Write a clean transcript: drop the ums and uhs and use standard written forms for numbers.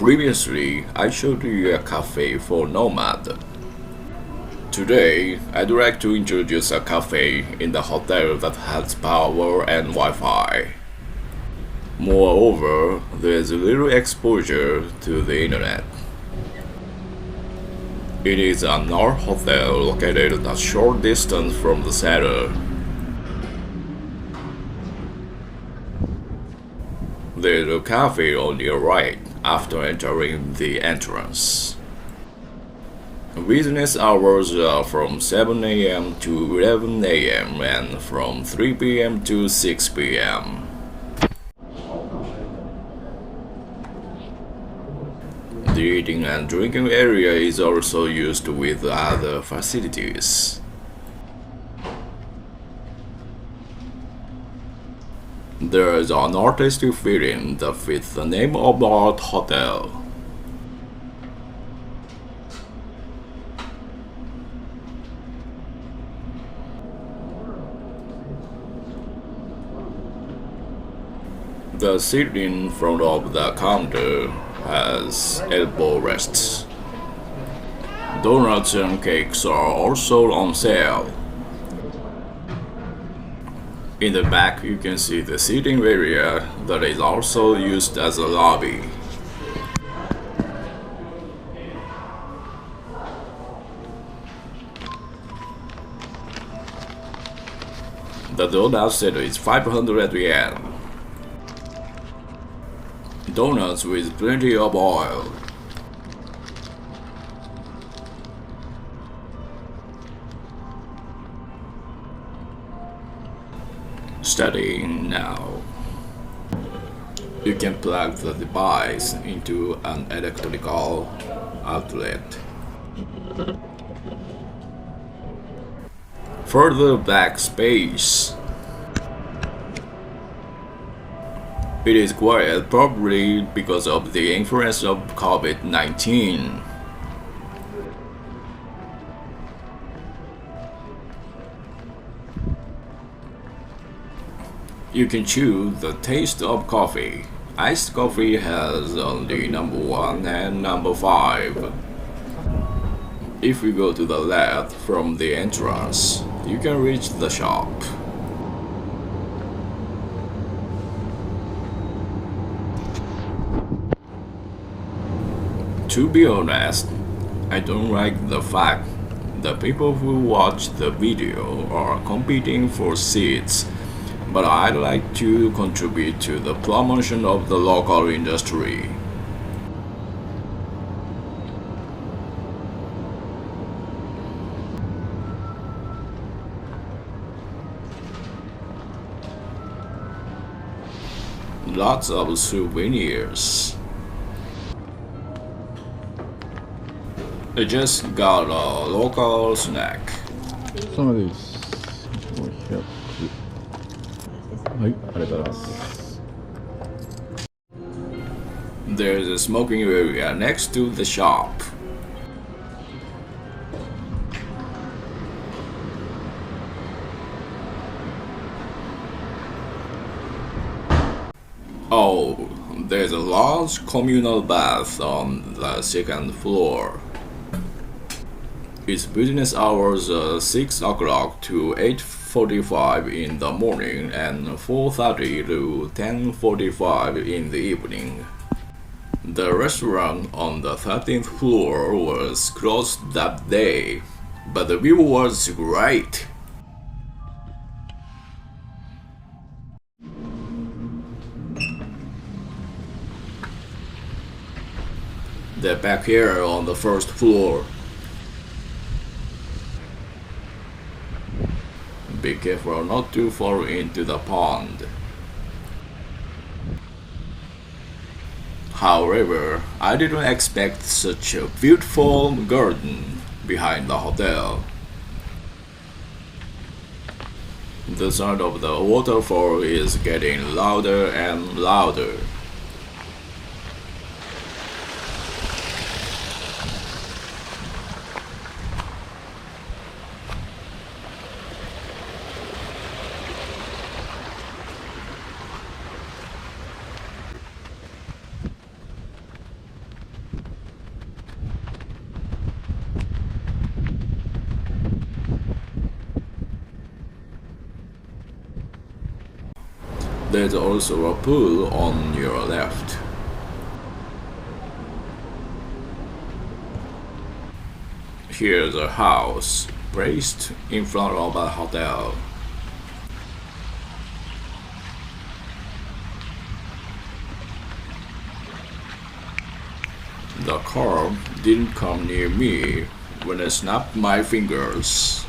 Previously, I showed you a cafe for Nomad. Today, I'd like to introduce a cafe in the hotel that has power and Wi-Fi. Moreover, there's little exposure to the internet. It is an art hotel located a short distance from the center. There's a cafe on your right after entering the entrance. Business hours are from 7 a.m. to 11 a.m. and from 3 p.m. to 6 p.m. The eating and drinking area is also used with other facilities. There is an artistic feeling that fits the name of the art hotel. The seat in front of the counter has elbow rests. Donuts and cakes are also on sale. In the back you can see the seating area that is also used as a lobby. The donut set is 500 yen. Donuts with plenty of oil. Starting now. You can plug the device into an electrical outlet. Further back space. It is quiet, probably because of the influence of COVID-19. You can choose the taste of coffee. Iced coffee has only number 1 and number 5. If you go to the left from the entrance, you can reach the shop. To be honest, I don't like the fact that people who watch the video are competing for seats, but I'd like to contribute to the promotion of the local industry. Lots of souvenirs. I just got a local snack. そうです。500。はい、ありがとうございます。There's a smoking area next to the shop. Oh, there's a large communal bath on the second floor. Its business hours are 6 o'clock to 8:45 in the morning and 4:30 to 10:45 in the evening. The restaurant on the 13th floor was closed that day, but the view was great. The back here on the first floor. Be careful not to fall into the pond. However, I didn't expect such a beautiful garden behind the hotel. The sound of the waterfall is getting louder and louder. There's also a pool on your left. Here's a house placed in front of a hotel. The car didn't come near me when I snapped my fingers.